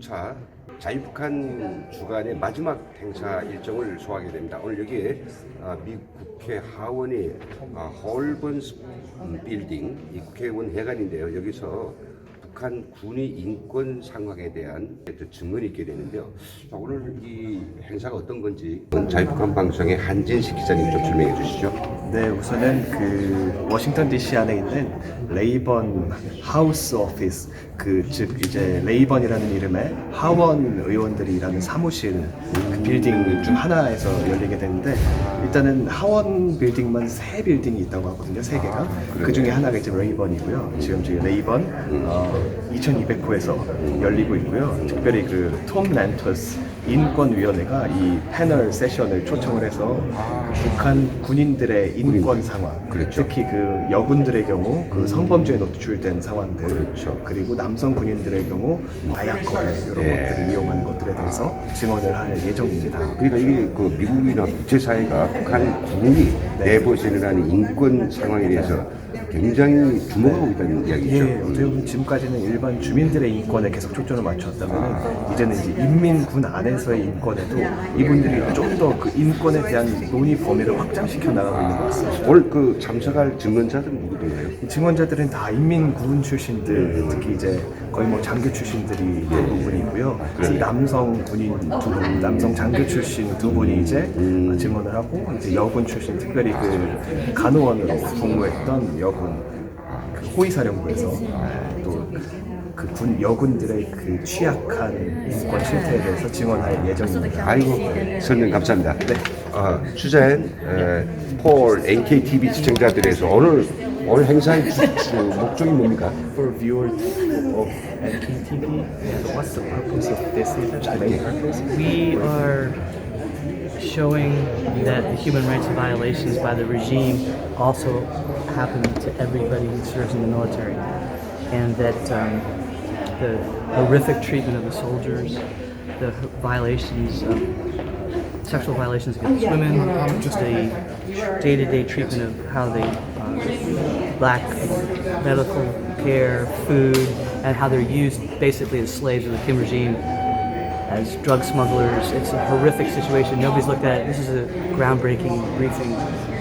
제6차 자유북한 주간의 마지막 행사 일정을 소화하게 됩니다. 오늘 여기에 미 국회 하원의 홀번스 빌딩, 이 국회의원 회관인데요. 여기서 북한 군의 인권 상황에 대한 증언이 있게 되는데요. 자, 오늘 이 행사가 어떤 건지 자유북한 방송의 한진식 기자님 좀 설명해 주시죠. 네, 우선은 그 워싱턴 DC 안에 있는 레이번 하우스 오피스, 즉 이제 레이번이라는 이름의 하원 의원들이 일하는 사무실 그 빌딩 중 하나에서 열리게 되는데, 일단은 하원 빌딩만 3빌딩이 있다고 하거든요. 3개가. 그 중에 하나가 이제 레이번이고요. 지금 저희 레이번 2200호에서 열리고 있고요. 특별히 그 톰 란토스 인권위원회가 이 패널 세션을 초청을 해서 북한 군인들의 인권 상황, 그렇죠. 특히 그 여군들의 경우 그 성범죄에 노출된 상황들, 그렇죠. 그리고 남성 군인들의 경우 마약 거래 이런 것들을 이용하는 것들에 대해서 증언을 할 예정입니다. 그러니까 이게 그 미국이나 국제사회가 북한 군이 내부에서 인권 상황에 대해서 굉장히 주목하고 있다는 이야기죠. 예, 어떻게 보면 지금까지는 일반 주민들의 인권에 계속 초점을 맞췄다면 이제는 이제 인민군 안에서의 인권에도 이분들이 좀 더 그 인권에 대한 논의 범위를 확장시켜 나가고 있는 것 같습니다. 오늘 그 참석할 증언자들은 누구인가요? 이 증언자들은 다 인민군 출신들, 특히 이제 거의 뭐 장교 출신들이 대부분이고요. 남성 군인 2분, 남성 장교 출신 2분이 이제 증언을 하고, 이제 여군 출신, 특별히 그 간호원으로 복무했던 여군 그 호위사령부에서 또 그 군 여군들의 그 취약한 인권 실태에 대해서 증언할 예정입니다. 아이고, 설명 감사합니다. 네. 주자인 폴 NKTV 시청자들에서 오늘 행사의 목적이 뭡니까? For viewers of NKTV, what's the purpose of this event? We are showing that the human rights violations by the regime also happen to everybody who serves in the military, and that the horrific treatment of the soldiers, the violations of sexual violations against women, the day-to-day treatment of how they lack medical care, food, and how they're used basically as slaves of the Kim regime, as drug smugglers. It's a horrific situation. Nobody's looked at it. This is a groundbreaking briefing,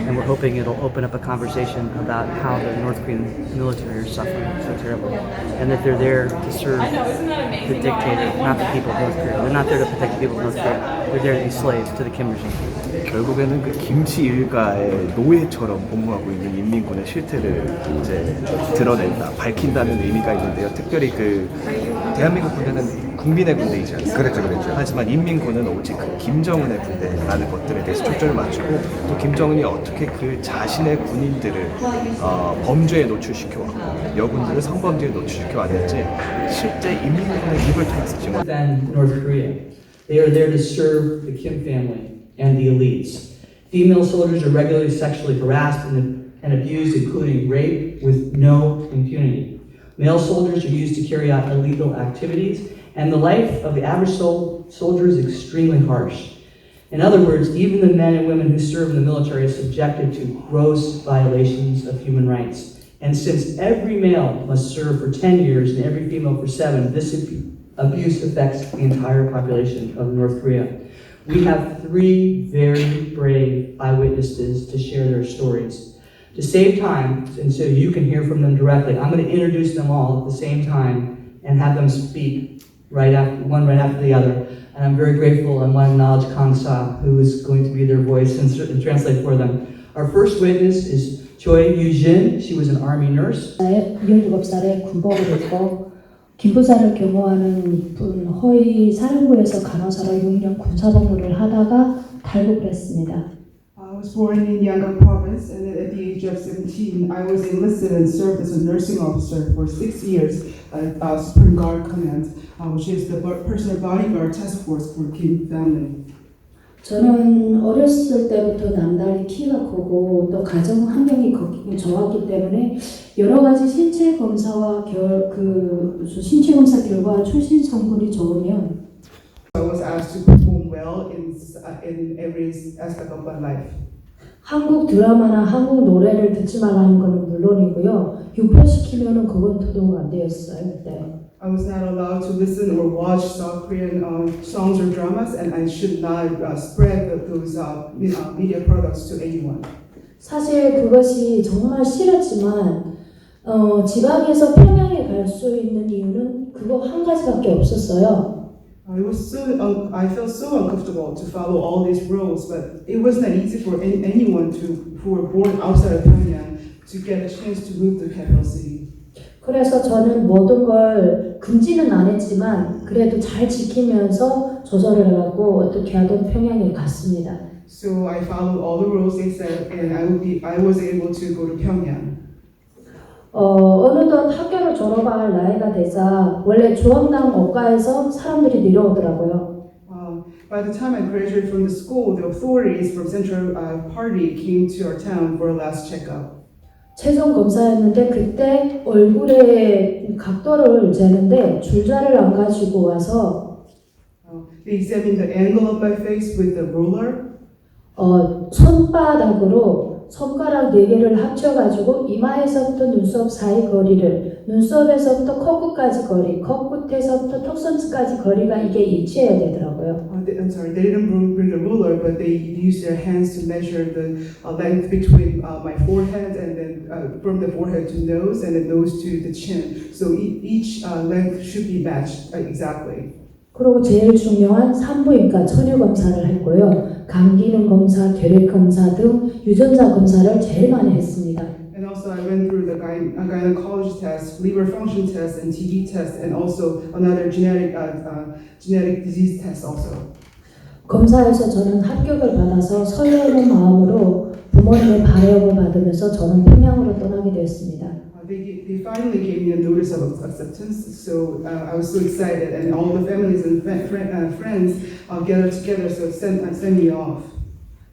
and we're hoping it'll open up a conversation about how the North Korean military are suffering so terribly, and that they're there to serve the dictator, not the people of North Korea. They're not there to protect the people of North Korea. They're there to be slaves to the Kim regime. 결국에는 그 김씨 일가의 노예처럼 복무하고 있는 인민군의 실태를 이제 드러낸다, 밝힌다는 의미가 있는데요. 특별히 그 대한민국 군대는 국민의 군대이지 않습니까? 그렇죠. 하지만 인민군은 오직 그 김정은의 군대라는 것들에 대해서 초점을 맞추고, 또 김정은이 어떻게 그 자신의 군인들을 범죄에 노출시켜 왔고 여군들을 성범죄에 노출시켜 왔는지 실제 인민군의 입을 통해서 증언. Than North Korea. They are there to serve the Kim family and the elites. Female soldiers are regularly sexually harassed and abused, including rape, with no impunity. Male soldiers are used to carry out illegal activities, and the life of the average soldier is extremely harsh. In other words, even the men and women who serve in the military are subjected to gross violations of human rights. And since every male must serve for 10 years and every female for 7, this abuse affects the entire population of North Korea. We have 3 very brave eyewitnesses to share their stories. To save time, and so you can hear from them directly, I'm going to introduce them all at the same time and have them speak right after the other. And I'm very grateful and want to acknowledge Kang Sa, who is going to be their voice and translate for them. Our first witness is Choi Yu-jin. She was an army nurse. 17살에 군복을 입고 김부사를 경호하는 분 허위 사령부에서 간호사로 6년 군사복무를 하다가 탈북을 했습니다. I was born in Yangon province, and then at the age of 17, I was enlisted and served as a nursing officer for 6 years at Supreme Guard Command, which is the personal bodyguard task force for Kim family. 저는 어렸을 때부터 남달리 키가 크고 또 가정 환경이 좋았기 때문에 여러 가지 신체 검사와 신체 검사 결과 출신 성분이 좋으면 I was asked to perform well in every aspect of my life. 한국 드라마나 한국 노래를 듣지 말라는 것은 물론이고요. 유포시키면은 그건 도도가 안 되었어요. 그때. I was not allowed to listen or watch South Korean songs or dramas, and I should not spread those media products to anyone. 사실 그것이 정말 싫었지만 지방에서 평양에 갈 수 있는 이유는 그거 한 가지밖에 없었어요. I felt so uncomfortable to follow all these rules, but it was not easy for anyone who were born outside of Pyongyang to get a chance to move to the capital city. 그래서 저는 모든 걸 금지는 안 했지만 그래도 잘 지키면서 조절을 해갖고 어떻게 하든 평양에 갔습니다. So I followed all the rules they said, and I was able to go to Pyongyang. 어느덧 학교를 졸업할 나이가 되자 원래 중앙당 억가에서 사람들이 내려오더라고요. By the time I graduated from the school, the authorities from Central Party came to our town for a last checkup. 최종 검사였는데 그때 얼굴의 각도를 재는데 줄자를 안 가지고 와서 They examined the angle of my face with the ruler. 손바닥으로 손가락 4개를 합쳐가지고 이마에서부터 눈썹 사이 거리를, 눈썹에서부터 코끝까지 거리, 코끝에서부터 턱선까지 거리가 이게 일치해야 되더라고요. I'm sorry, they didn't bring a ruler, but they used their hands to measure the length between my forehead and then from the forehead to nose and then nose to the chin. So each length should be matched exactly. 그리고 제일 중요한 산부인과 천유 검사를 했고요. 간 기능 검사, 결핵 검사 등 유전자 검사를 제일 많이 했습니다. And also I went through the gynecology test, liver function test, and TB test, and also another genetic disease test also. 검사에서 저는 합격을 받아서 설레는 마음으로 부모님의 발효를 받으면서 저는 평양으로 떠나게 되었습니다. They finally gave me a notice of acceptance, so I was so excited, and all the families and friends gathered together, so sent me off.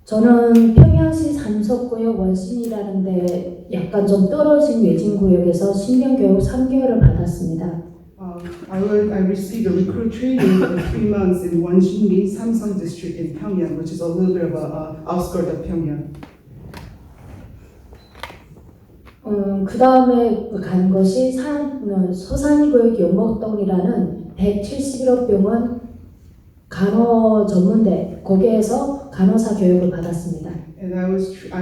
저는 평양시 삼석구역 원신이라는 데 약간 좀 떨어진 외진 구역에서 신병교육 3개월을 받았습니다. I received a recruit training for 3 months in Wonjin Samsung district in Pyongyang, which is a little bit of a outskirt of Pyongyang. 그 다음에 간 것이 서산구역 연목동이라는 171호 병원 간호 전문대, 거기에서 간호사 교육을 받았습니다. And I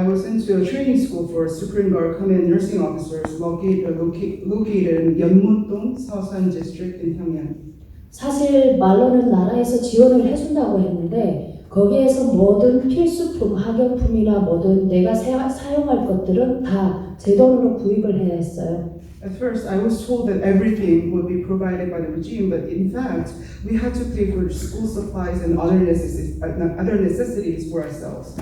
was into a training school for Supreme Guard Command nursing officers located in Yeonmun-dong, Seosan district in Pyongyang. 사실 말로는 나라에서 지원을 해준다고 했는데 거기에서 모든 필수품, 학용품이나 모든 내가 사용할 것들은 다 제 돈으로 구입을 해야 했어요. At first, I was told that everything would be provided by the regime, but in fact, we had to pay for school supplies and other necessities for ourselves.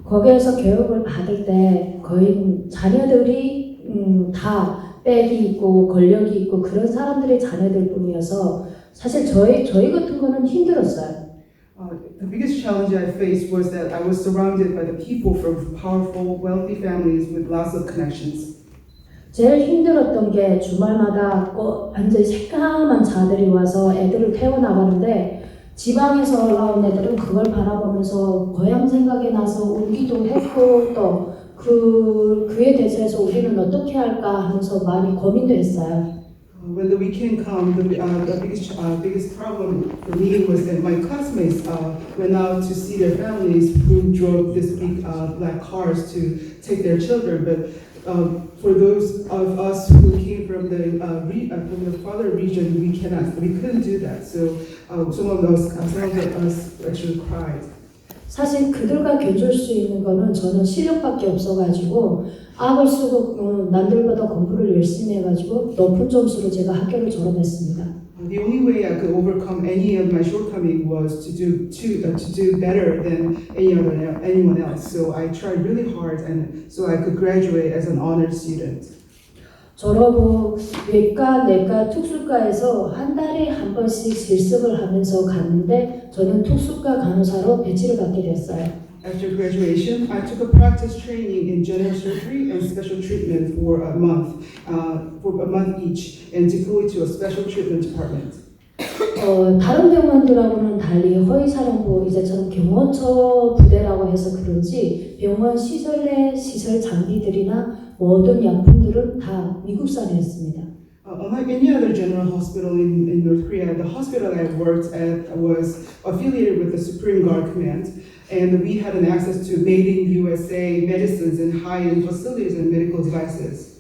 거기에서 교육을 받을 때 거의 자녀들이 다 빽이 있고 권력이 있고 그런 사람들의 자녀들 뿐이어서 사실 저희 같은 거는 힘들었어요. The biggest challenge I faced was that I was surrounded by the people from powerful, wealthy families with lots of connections. 제일 힘들었던 게 주말마다 완전히 새까만 자들이 와서 애들을 태워나가는데 지방에서 올라온 애들은 그걸 바라보면서 고향 생각이 나서 울기도 했고 또 그에 대해서 우리는 어떻게 할까 하면서 많이 고민도 했어요. When the weekend came, the biggest problem for me was that my classmates went out to see their families who drove these big black cars to take their children. But for those of us who came from the farther region, we couldn't do that. So some of us actually cried. 사실 그들과 교줄 수 있는 거는 저는 실력밖에 없어가지고 악을 쓰고 남들보다 공부를 열심히 해가지고 높은 점수로 제가 학교를 졸업했습니다. The only way I could overcome any of my shortcomings was to do better than anyone else. So I tried really hard, and so I could graduate as an honor student. 졸업 후 외과, 내과, 특수과에서 한 달에 한 번씩 실습을 하면서 갔는데 저는 특수과 간호사로 배치를 받게 됐어요. After graduation, I took a practice training in general surgery and special treatment for a month each, and deployed to a special treatment department. 다른 병원들하고는 달리 허위사령부 이제처럼 경호처 부대라고 해서 그런지 병원 시설 내 시설 장비들이나 모든 약품들은 다 미국산이었습니다. Unlike any other general hospital in North Korea, the hospital I worked at was affiliated with the Supreme Guard Command, and we had an access to made in USA medicines and high-end facilities and medical devices.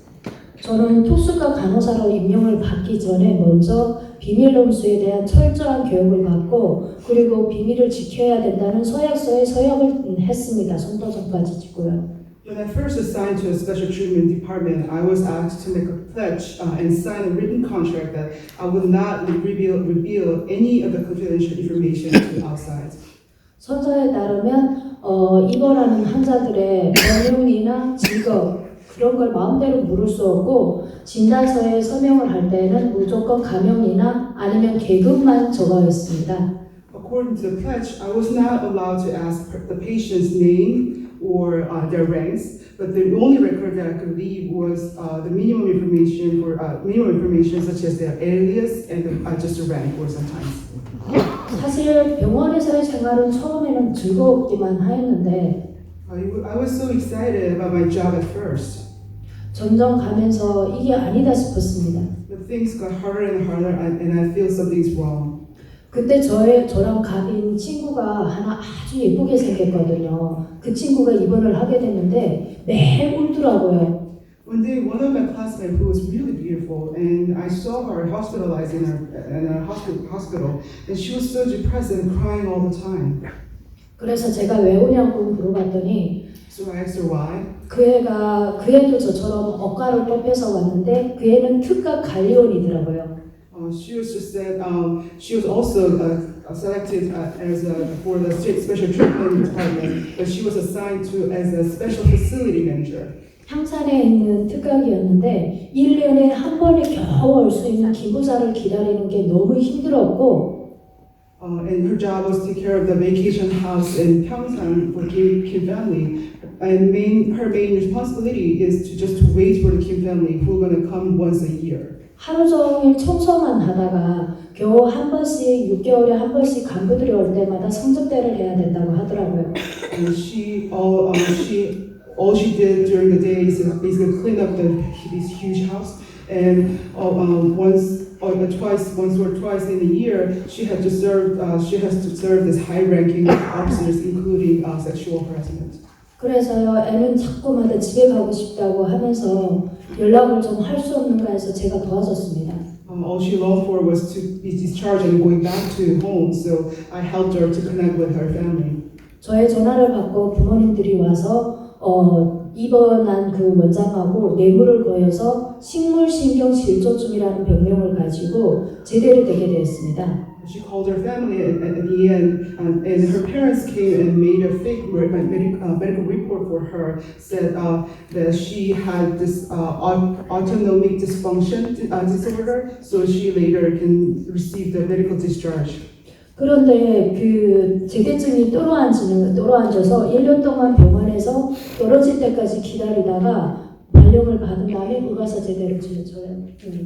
저는 특수과 간호사로 임용을 받기 전에 먼저 비밀음수에 대한 철저한 교육을 받고 그리고 비밀을 지켜야 된다는 서약서에 서약을 했습니다. 손도장까지 찍고요. When I first assigned to a special treatment department, I was asked to make a pledge and sign a written contract that I would not reveal any of the confidential information to the outside. 서서에 따르면 입원하는 환자들의 병명이나 직업 그런 걸 마음대로 물을 수 없고 진단서에 서명을 할 때는 무조건 가명이나 아니면 계급만 적어야 했습니다. According to the pledge, I was not allowed to ask the patient's name or their ranks, but the only record that I could leave was the minimum information such as their alias and just a rank or sometimes. 사실 병원에서의 생활은 처음에는 즐겁기만 하였는데 I was so excited about my job at first, 점점 가면서 이게 아니다 싶었습니다. but things got harder and harder, and I feel something's wrong. 그때 저랑 갑인 친구가 하나 아주 예쁘게 생겼거든요. 그 친구가 입원을 하게 됐는데 매일 울더라고요. One day, one of my classmates who was really beautiful, and I saw her hospitalized in our hospital, and she was so depressed and crying all the time. 그래서 제가 왜 오냐고 물어봤더니 So I asked her why. 그 애도 저처럼 억가를 뽑혀서 왔는데 그 애는 특가 관리원이더라고요. She was just that she was also selected for the state special treatment department, but she was assigned to as a special facility manager. 향산에 있는 특각이었는데 1년에 한 번에 겨우 올 수 있는 기부사를 기다리는 게 너무 힘들었고 And her job was to take care of the vacation house in Pyeongsan for Kim family. And her main responsibility is to just wait for the Kim family who are going to come once a year. 하루 종일 청소만 하다가 겨우 한 번씩 6개월에 한 번씩 간부들이 올 때마다 성접대를 해야 된다고 하더라고요. And all she did during the day is basically clean up this huge house. And once or twice in a year, she has to serve this high-ranking officers, including sexual harassment. 그래서요, 애는 자꾸마다 집에 가고 싶다고 하면서 연락을 좀 할 수 없는가 해서 제가 도와줬습니다. All she longed for was to be discharged and going back to home, so I helped her to connect with her family. 저의 전화를 받고 부모님들이 와서 입원한 그 원장하고 뇌물을 거여서 식물신경질조증이라는 병명을 가지고 제대를 되게 되었습니다. She called her family at the end, and her parents came and made a fake medical report for her, said that she had this autonomic dysfunction disorder, so she later can receive the medical discharge. 그런데 그 제대증이 떨어앉아서 1년 동안 병원에서 떨어질 때까지 기다리다가 발령을 받은 다음에 의과사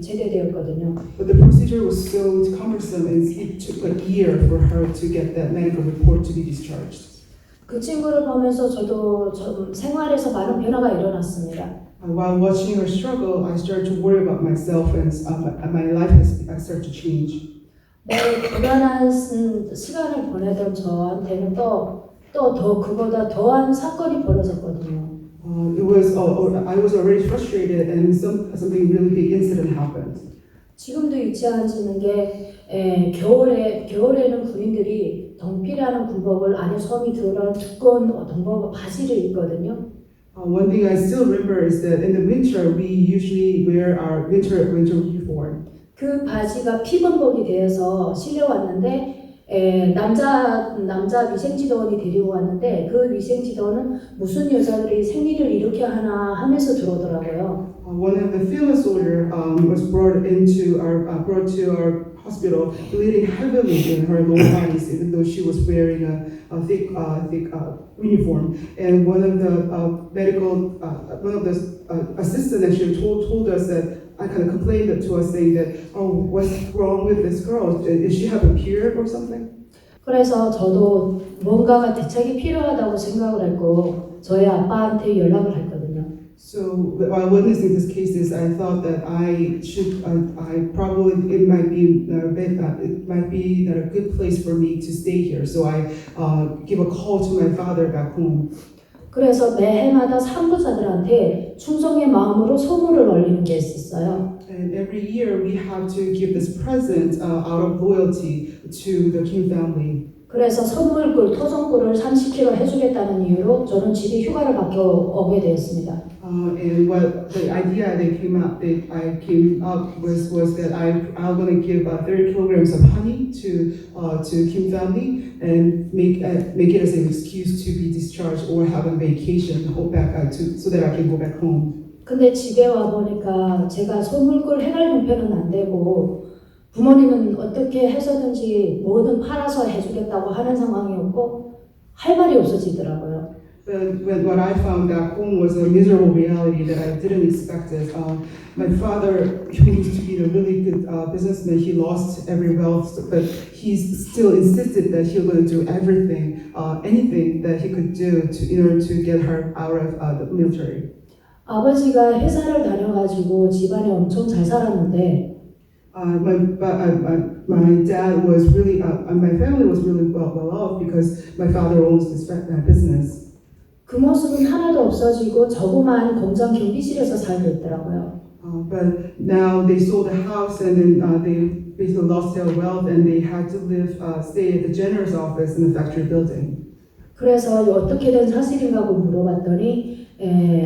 제대되었거든요. But the procedure was so cumbersome, and it took a year for her to get that medical report to be discharged. 그 친구를 보면서 저도 좀 생활에서 많은 변화가 일어났습니다. While watching her struggle, I started to worry about myself, and my life has started to change. 불안한 시간을 보내던 저한테는 그보다 더한 사건이 벌어졌거든요. I was already frustrated, and something really big incident happened. 지금도 잊지 않는 게 겨울에는 군인들이 덩피라는 군복을 안에 섬이 들어간 두꺼운 동복 바지를 입거든요. One thing I still remember is that in the winter we usually wear our winter uniform. 그 바지가 피범벅이 되어서 실려왔는데 남자 위생지도원이 데리고 왔는데 그 위생지도원은 무슨 여자들이 생리를 이렇게 하나 하면서 들어오더라고요. One of the female soldier was brought to our hospital, bleeding heavily in her lower bodies, even though she was wearing a thick uniform. And one of the assistants actually told us that. I kind of complained to us, saying that, "Oh, what's wrong with this girl? Does she have a period or something?" 그래서 저도 뭔가가 대책이 필요하다고 생각을 했고 저희 아빠한테 연락을 했거든요. So while witnessing these cases, I thought that I should, it might be that a good place for me to stay here. So I give a call to my father back home. 그래서 매해마다 산부자들한테 충성의 마음으로 소문을 올리는 게 있었어요. And every year we have to give this present out of loyalty to the Kim family. 그래서 선물꿀, 토종꿀을 30kg 해주겠다는 이유로 저는 집이 휴가를 받고 오게 되었습니다. And what the idea that I came up with was that I'm going to give 30 kilograms of honey to Kim family and make it as an excuse to be discharged or have a vacation so that I can go back home. 근데 집에 와 보니까 제가 선물꿀 해갈 형편은 안 되고 부모님은 어떻게 해서든지 뭐든 팔아서 해주겠다고 하는 상황이었고 할 말이 없어지더라고요. But what I found back home was a miserable reality that I didn't expect it. My father, who used to be a really good businessman, he lost every wealth, but he still insisted that he was going to do everything, anything that he could do in order to get her out of the military. 아버지가 회사를 다녀가지고 집안이 엄청 잘 살았는데 My dad was really, my family was really well off because my father owns this business. 그 모습은 하나도 없어지고 저그마한 공장 경비실에서 살고 있더라고요. But now they sold the house and then they basically lost their wealth and they had to stay at the janitor's office in the factory building. 그래서 어떻게 된 사실인가고 물어봤더니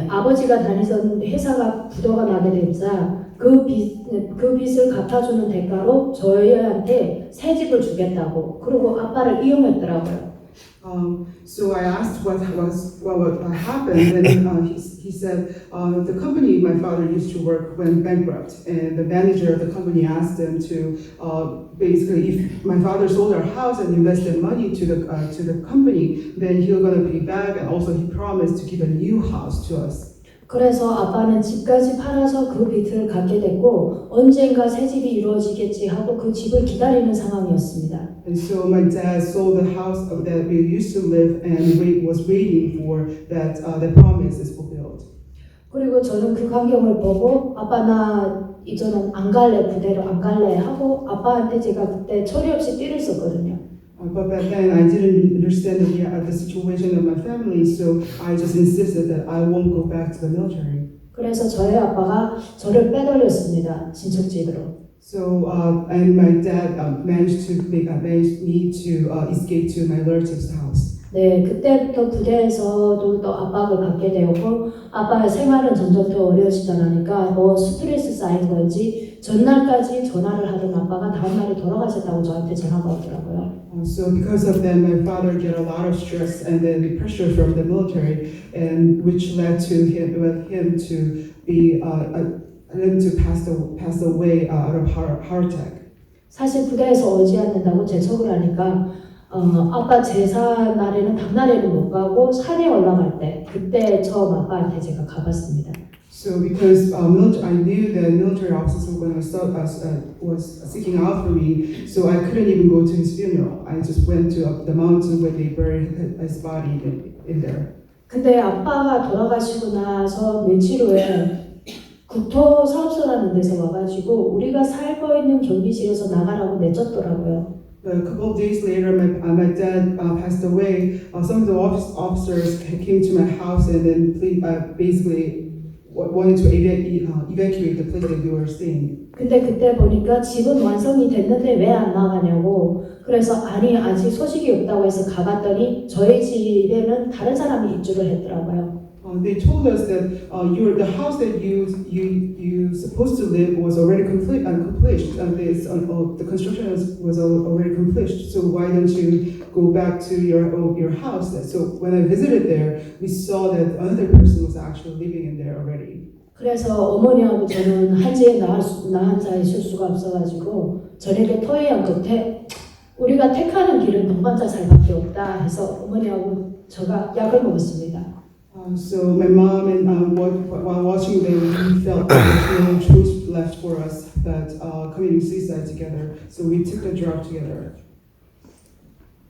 아버지가 다니던 회사가 부도가 나게 되자 그 빚을 갚아주는 대가로 저희한테 새 집을 주겠다고 그리고 아빠를 이용했더라고요. So I asked what happened, and he said the company my father used to work went bankrupt, and the manager of the company asked him to basically, if my father sold our house and invested money to the company, then he's going to pay back, and also he promised to give a new house to us. 그래서 아빠는 집까지 팔아서 그 빚을 갚게 됐고 언젠가 새 집이 이루어지겠지 하고 그 집을 기다리는 상황이었습니다. And so my dad sold the house that we used to live and was waiting for that the promise is fulfilled. 그리고 저는 그 광경을 보고 아빠 나 이제는 안 갈래 부대로 안 갈래 하고 아빠한테 제가 그때 처리 없이 띠를 썼거든요. But back then I didn't understand the situation of my family, so I just insisted that I won't go back to the military. 그래서 저희 아빠가 저를 빼돌렸습니다. 친척집으로. So and my dad managed me to escape to my relative's house. 네, 그때부터 부대에서도 또 압박을 받게 되었고 아빠의 생활은 점점 더 어려워지다 나니까 뭐 스트레스 쌓인 건지 전날까지 전화를 하던 아빠가 다음날에 돌아가셨다고 저한테 전화가 오더라고요. So because of that, my father get a lot of stress and then the pressure from the military, and which led to him to pass away out of heart attack. 사실 부대에서 오지 않는다고 재촉을 하니까 아빠 제사 날에는 당날에는 못 가고 산에 올라갈 때 그때 처음 아빠한테 제가 가봤습니다. So because I knew that military officers were going to was seeking out for me, so I couldn't even go to his funeral. I just went to the mountain where they buried his body in there. 근데 아빠가 돌아가시고 나서 며칠 후에 국토 사업소라는 데서 와가지고 우리가 살고 있는 경비실에서 나가라고 내쫓더라고요. A couple of days later, my dad passed away. Some of the officers came to my house and then basically wanted to evacuate the place that we were staying. 근데 그때 보니까 집은 완성이 됐는데 왜 안 나가냐고. 그래서 아니 아직 소식이 없다고 해서 가봤더니 저희 집에는 다른 사람이 입주를 했더라고요. They told us that the house that you supposed to live was already accomplished. The construction was already accomplished. So why don't you go back to your house? So when I visited there, we saw that another person was actually living in there already. 그래서 어머니하고 저는 한지에 나한 자에 쉴 수가 없어가지고 저녁에 토의한 끝에 우리가 택하는 길은 동반자살밖에 없다 해서 어머니하고 저가 약을 먹었습니다. So my mom and while watching them, we felt that there's no choice left for us but committing suicide together. So we took the drug together.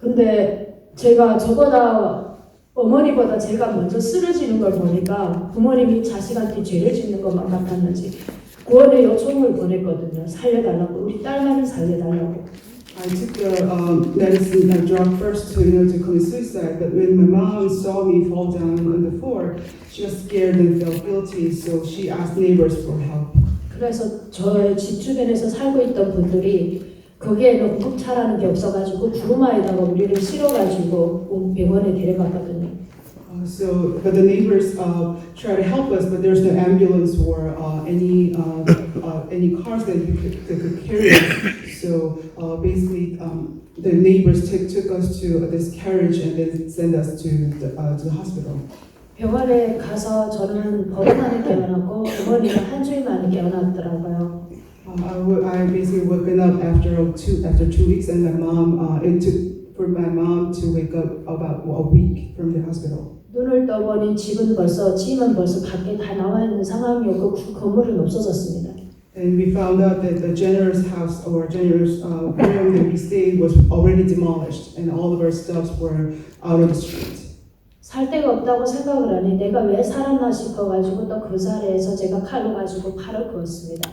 근데 제가 저보다 어머니보다 제가 먼저 쓰러지는 걸 보니까 부모님이 자식한테 죄를 짓는 것만 같았는지 구원의 요청을 보냈거든요. 살려달라고. 우리 딸만을 살려달라고. I took the medicine, the drug first to to commit suicide, but when my mom saw me fall down on the floor, she was scared and felt guilty, so she asked neighbors for help. 그래서 저 집 주변에서 살고 있던 분들이 거기에는 응급차라는 게 없어가지고 구루마에다가 우리를 실어가지고 병원에 데려갔거든요. But the neighbors try to help us, but there's no ambulance or any cars that could carry us. So basically, the neighbors took us to this carriage and then sent us to the hospital. 병원에 가서 저는 보름 만에 깨어났고 어머니가 한 주일 만에 깨어났더라고요. I basically woken up after 2 weeks, and my mom. It took for my mom to wake up about a week from the hospital. 눈을 떠보니 집은 벌써 밖에 다 나와 있는 상황이었고 그 건물은 없어졌습니다. And we found out that the generous house or generous room that we stayed was already demolished, and all of our stuffs were out of the street. 살 데가 없다고 생각을 하니 내가 왜 살았나 싶어가지고 또 그 자리에서 제가 칼로 가지고 팔을 그었습니다.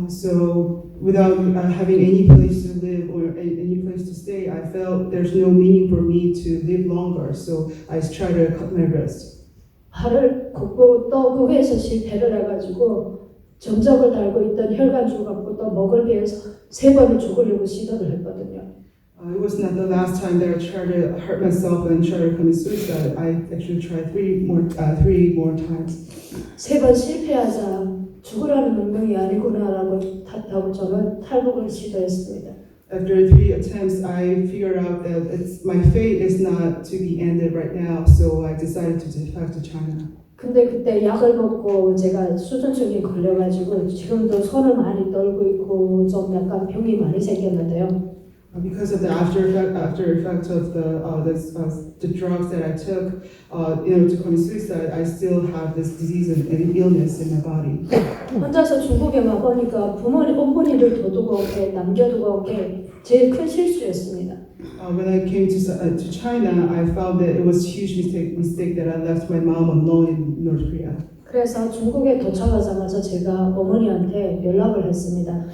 So without having any place to live or any place to stay, I felt there's no meaning for me to live longer. So I tried to cut my wrist. 팔을 굽고 또 그거에서 실패를 해가지고 정적을 달고 있던 혈관줄 갖고 또 목을 베어서 3번을 죽으려고 시도를 했거든요. It was not the last time that I tried to hurt myself and try to commit suicide. I actually tried three more times. 3번 실패하자 죽으라는 운명이 아니구나라고 탓하고 저는 탈북을 시도했습니다. After 3 attempts, I figured out that my fate is not to be ended right now. So I decided to defect to China. 근데 그때 약을 먹고 제가 수전증에 걸려가지고 지금도 손을 많이 떨고 있고 좀 약간 병이 많이 생겼는데요. Because of the after effect of the drugs that I took, to commit suicide, I still have this disease and illness in my body. 혼자서 중국에 와보니까 어머니를 둬두고 온 게 남겨두고 온 게 제일 큰 실수였습니다. When I came to China, I found that it was a huge mistake that I left my mom alone in North Korea. 그래서 중국에 도착하자마자 제가 어머니한테 연락을 했습니다.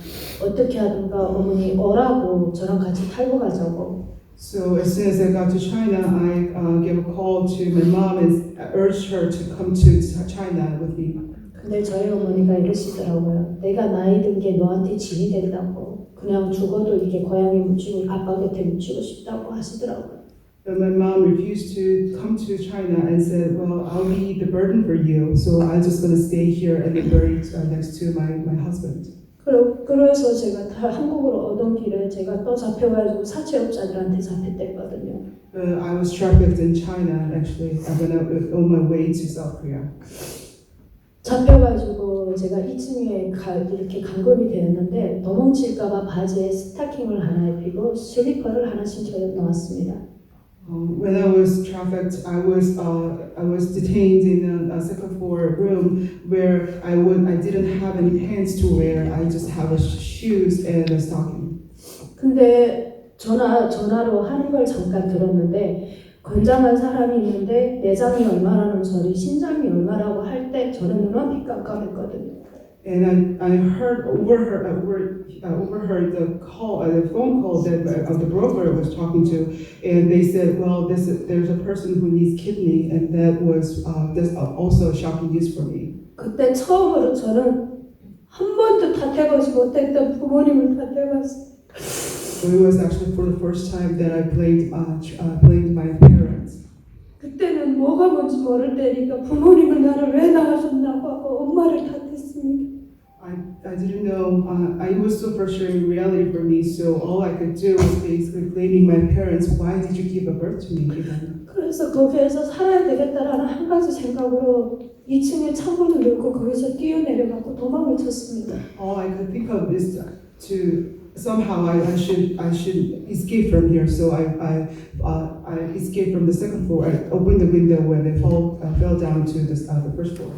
어떻게 하든가 어머니 오라고 저랑 같이 탈북하자고. So as soon as I got to China, I gave a call to my mom and urged her to come to China with me. 근데 저희 어머니가 이러시더라고요. 내가 나이 든 게 너한테 짐이 된다고. 그냥 죽어도 이게 고향에 묻히고 아빠 곁에 묻히고 싶다고 하시더라고요. But my mom refused to come to China and said, well, I'll be the burden for you, so I'm just going to stay here and be buried next to my husband. 그래서 제가 한국으로 오던 길에 제가 또 잡혀가지고 사채업자들한테 잡혔댔거든요. I was trafficked in China, actually, when I was on my way to South Korea. 잡혀가지고 제가 2층에 이렇게 감금이 되었는데 도망칠까봐 바지에 스타킹을 하나 입히고 슬리퍼를 하나 신겨 놓았습니다. When I was trafficked, I was detained in a second floor room where I didn't have any pants to wear. I just have shoes and a stocking. 근데 전화로 하는 걸 잠깐 들었는데 건장한 사람이 있는데 내장이 얼마라는 소리, 심장이 얼마라고 할 때 저는 눈앞이 깜깜했거든요. And I overheard the phone call that the broker was talking to, and they said, well, there's a person who needs kidney, and that was also shocking news for me. 그때 처음으로 저는 한 번도 탓해보지 못했던 부모님을 탓해봤어요. So it was actually for the first time that I blamed my parents. 그때는 뭐가 뭔지 모를 때니까 부모님은 나를 왜 낳아줬나고 하고 엄마를 탓했습니다. I didn't know. It was so frustrating reality for me. So all I could do was basically blaming my parents. Why did you give birth to me? Even? 그래서 거기에서 살아야 되겠다라는 한 가지 생각으로 2층에 창문을 열고 거기서 뛰어내려가고 도망을 쳤습니다. All I could think of is to somehow I should escape from here. So I escaped from the second floor. I opened the window when I fell down to the first floor.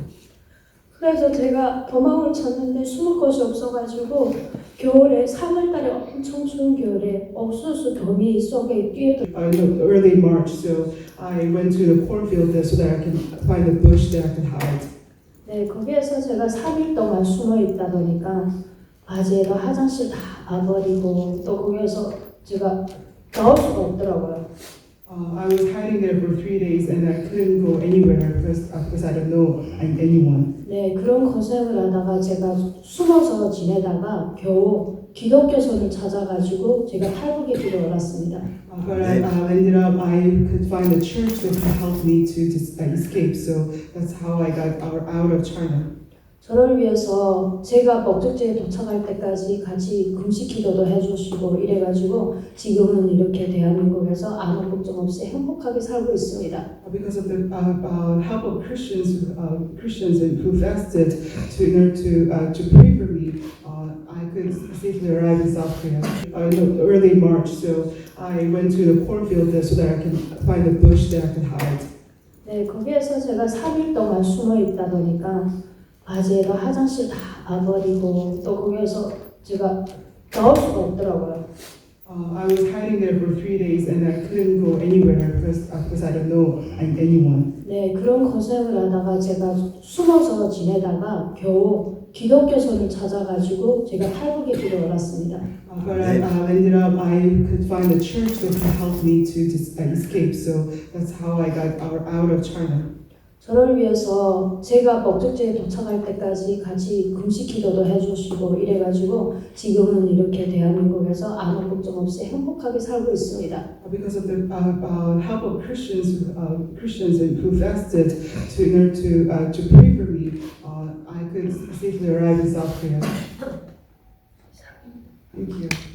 그래서 제가 도망을 쳤는데 숨을 곳이 없어가지고 겨울에 3월달에 엄청 추운 겨울에 옥수수 더미 속에 뛰어들 in the early March, so I went to the cornfield there so that I can find a bush that I could hide. 네, 거기에서 제가 3일 동안 숨어 있다 보니까 바지에도 화장실 다 와버리고 또 거기에서 제가 나올 수가 없더라고요. I was hiding there for 3 days and I couldn't go anywhere because I don't know anyone. 네, 그런 고생을 하다가 제가 숨어서 지내다가 겨우 기독교선을 찾아가지고 제가 탈북의 길을 얻었습니다. But I ended up, I could find a church that could help me to escape, so that's how I got out of China. 저를 위해서 제가 목적지에 도착할 때까지 같이 금식 기도도 해주시고 이래가지고 지금은 이렇게 대한민국에서 아무 걱정 없이 행복하게 살고 있습니다. Because of the help of Christians who fasted in order to pray for me, I could safely arrive in South Korea in the early March. So I went to the cornfield there so that I can find a bush that I could hide. 네, 거기에서 제가 3일 동안 숨어 있다 보니까 바지에도 화장실 다 와버리고 또 거기에서 제가 나올 수가 없더라고요. I was hiding there for 3 days and I couldn't go anywhere because I don't know anyone. 네, 그런 고생을 하다가 제가 숨어서 지내다가 겨우 기독교선을 찾아가지고 제가 탈북의 길을 얻었습니다. But I ended up, I could find a church that could help me to escape, so that's how I got out of China. 저를 위해서 제가 목적지에 도착할 때까지 같이 금식 기도도 해주시고 이래가지고 지금은 이렇게 대한민국에서 아무 걱정 없이 행복하게 살고 있습니다. Because of the help of Christians who fasted in order to pray for me, I could safely arrive in South Korea. Thank you.